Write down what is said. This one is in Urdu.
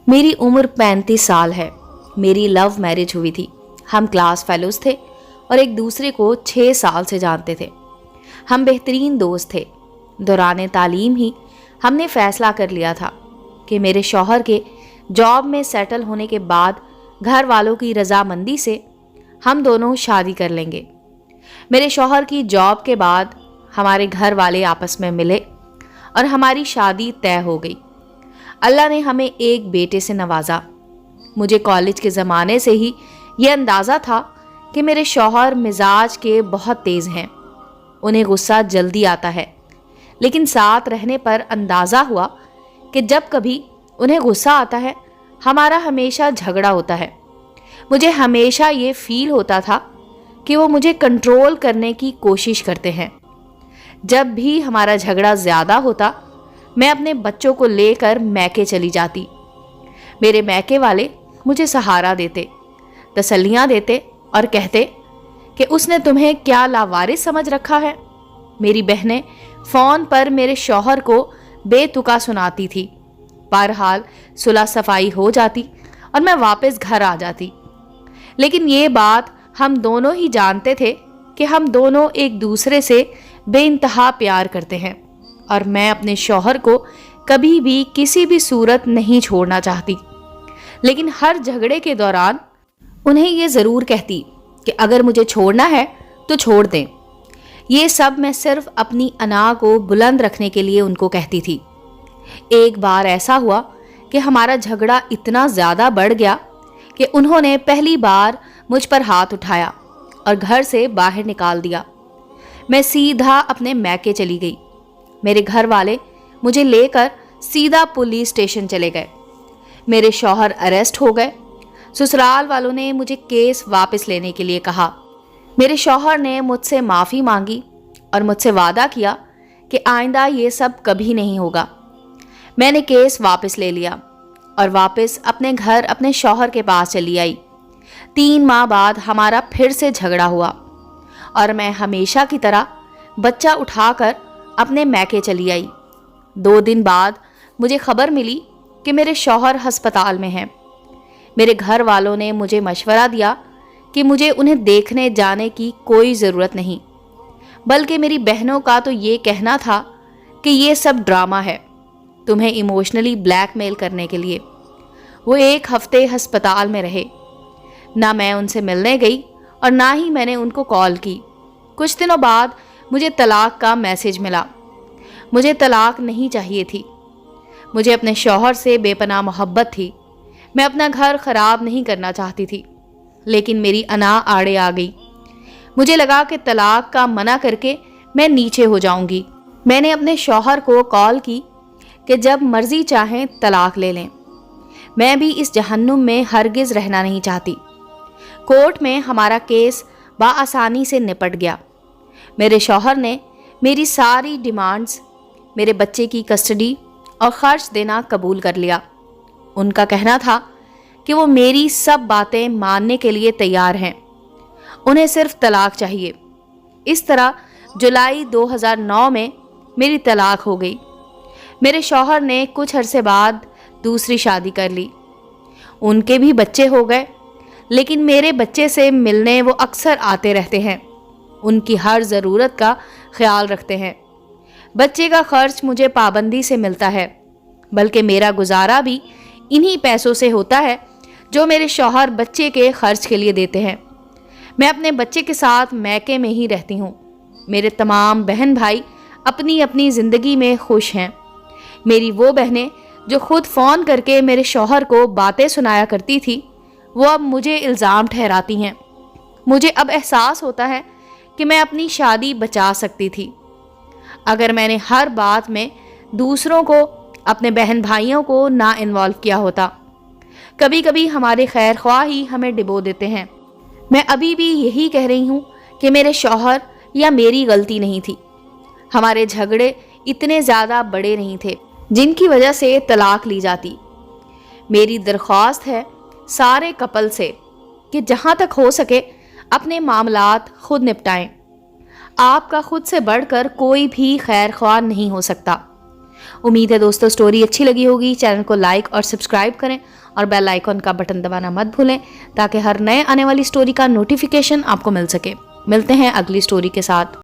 میری عمر 35 سال ہے. میری لو میرج ہوئی تھی. ہم کلاس فیلوز تھے اور ایک دوسرے کو 6 سال سے جانتے تھے. ہم بہترین دوست تھے. دوران تعلیم ہی ہم نے فیصلہ کر لیا تھا کہ میرے شوہر کے جاب میں سیٹل ہونے کے بعد گھر والوں کی رضامندی سے ہم دونوں شادی کر لیں گے. میرے شوہر کی جاب کے بعد ہمارے گھر والے آپس میں ملے اور ہماری شادی طے ہو گئی. اللہ نے ہمیں ایک بیٹے سے نوازا. مجھے کالج کے زمانے سے ہی یہ اندازہ تھا کہ میرے شوہر مزاج کے بہت تیز ہیں. انہیں غصہ جلدی آتا ہے، لیکن ساتھ رہنے پر اندازہ ہوا کہ جب کبھی انہیں غصہ آتا ہے ہمارا ہمیشہ جھگڑا ہوتا ہے. مجھے ہمیشہ یہ فیل ہوتا تھا کہ وہ مجھے کنٹرول کرنے کی کوشش کرتے ہیں. جب بھی ہمارا جھگڑا زیادہ ہوتا میں اپنے بچوں کو لے کر میکے چلی جاتی. میرے میکے والے مجھے سہارا دیتے، تسلیاں دیتے اور کہتے کہ اس نے تمہیں کیا لاوارث سمجھ رکھا ہے. میری بہنیں فون پر میرے شوہر کو بے تکا سناتی تھی. بہرحال صلح صفائی ہو جاتی اور میں واپس گھر آ جاتی. لیکن یہ بات ہم دونوں ہی جانتے تھے کہ ہم دونوں ایک دوسرے سے بے انتہا پیار کرتے ہیں اور میں اپنے شوہر کو کبھی بھی کسی بھی صورت نہیں چھوڑنا چاہتی. لیکن ہر جھگڑے کے دوران انہیں یہ ضرور کہتی کہ اگر مجھے چھوڑنا ہے تو چھوڑ دیں. یہ سب میں صرف اپنی انا کو بلند رکھنے کے لیے ان کو کہتی تھی. ایک بار ایسا ہوا کہ ہمارا جھگڑا اتنا زیادہ بڑھ گیا کہ انہوں نے پہلی بار مجھ پر ہاتھ اٹھایا اور گھر سے باہر نکال دیا. میں سیدھا اپنے میکے چلی گئی. میرے گھر والے مجھے لے کر سیدھا پولیس اسٹیشن چلے گئے. میرے شوہر اریسٹ ہو گئے. سسرال والوں نے مجھے کیس واپس لینے کے لیے کہا. میرے شوہر نے مجھ سے معافی مانگی اور مجھ سے وعدہ کیا کہ آئندہ یہ سب کبھی نہیں ہوگا. میں نے کیس واپس لے لیا اور واپس اپنے گھر اپنے شوہر کے پاس چلی آئی. 3 ماہ بعد ہمارا پھر سے جھگڑا ہوا اور میں ہمیشہ کی طرح بچہ اٹھا کر اپنے میکے چلی آئی. 2 دن بعد مجھے خبر ملی کہ میرے شوہر ہسپتال میں ہیں. میرے گھر والوں نے مجھے مشورہ دیا کہ مجھے انہیں دیکھنے جانے کی کوئی ضرورت نہیں، بلکہ میری بہنوں کا تو یہ کہنا تھا کہ یہ سب ڈرامہ ہے تمہیں ایموشنلی بلیک میل کرنے کے لیے. وہ 1 ہفتے ہسپتال میں رہے. نہ میں ان سے ملنے گئی اور نہ ہی میں نے ان کو کال کی. کچھ دنوں بعد مجھے طلاق کا میسج ملا. مجھے طلاق نہیں چاہیے تھی. مجھے اپنے شوہر سے بے پناہ محبت تھی. میں اپنا گھر خراب نہیں کرنا چاہتی تھی، لیکن میری انا آڑے آ گئی. مجھے لگا کہ طلاق کا منع کر کے میں نیچے ہو جاؤں گی. میں نے اپنے شوہر کو کال کی کہ جب مرضی چاہیں طلاق لے لیں. میں بھی اس جہنم میں ہرگز رہنا نہیں چاہتی. کورٹ میں ہمارا کیس بآسانی سے نپٹ گیا. میرے شوہر نے میری ساری ڈیمانڈز، میرے بچے کی کسٹڈی اور خرچ دینا قبول کر لیا. ان کا کہنا تھا کہ وہ میری سب باتیں ماننے کے لیے تیار ہیں، انہیں صرف طلاق چاہیے. اس طرح جولائی 2009 میں میری طلاق ہو گئی. میرے شوہر نے کچھ عرصے بعد دوسری شادی کر لی. ان کے بھی بچے ہو گئے، لیکن میرے بچے سے ملنے وہ اکثر آتے رہتے ہیں. ان کی ہر ضرورت کا خیال رکھتے ہیں. بچے کا خرچ مجھے پابندی سے ملتا ہے، بلکہ میرا گزارا بھی انہی پیسوں سے ہوتا ہے جو میرے شوہر بچے کے خرچ کے لیے دیتے ہیں. میں اپنے بچے کے ساتھ میکے میں ہی رہتی ہوں. میرے تمام بہن بھائی اپنی اپنی زندگی میں خوش ہیں. میری وہ بہنیں جو خود فون کر کے میرے شوہر کو باتیں سنایا کرتی تھی، وہ اب مجھے الزام ٹھہراتی ہیں. مجھے اب احساس ہوتا ہے کہ میں اپنی شادی بچا سکتی تھی اگر میں نے ہر بات میں دوسروں کو، اپنے بہن بھائیوں کو نہ انوالو کیا ہوتا. کبھی کبھی ہمارے خیر خواہ ہی ہمیں ڈبو دیتے ہیں. میں ابھی بھی یہی کہہ رہی ہوں کہ میرے شوہر یا میری غلطی نہیں تھی. ہمارے جھگڑے اتنے زیادہ بڑے نہیں تھے جن کی وجہ سے طلاق لی جاتی. میری درخواست ہے سارے کپل سے کہ جہاں تک ہو سکے اپنے معاملات خود نپٹائیں. آپ کا خود سے بڑھ کر کوئی بھی خیر خواہ نہیں ہو سکتا. امید ہے دوستوں اسٹوری اچھی لگی ہوگی. چینل کو لائک اور سبسکرائب کریں اور بیل آئیکن کا بٹن دبانا مت بھولیں تاکہ ہر نئے آنے والی اسٹوری کا نوٹیفیکیشن آپ کو مل سکے. ملتے ہیں اگلی اسٹوری کے ساتھ.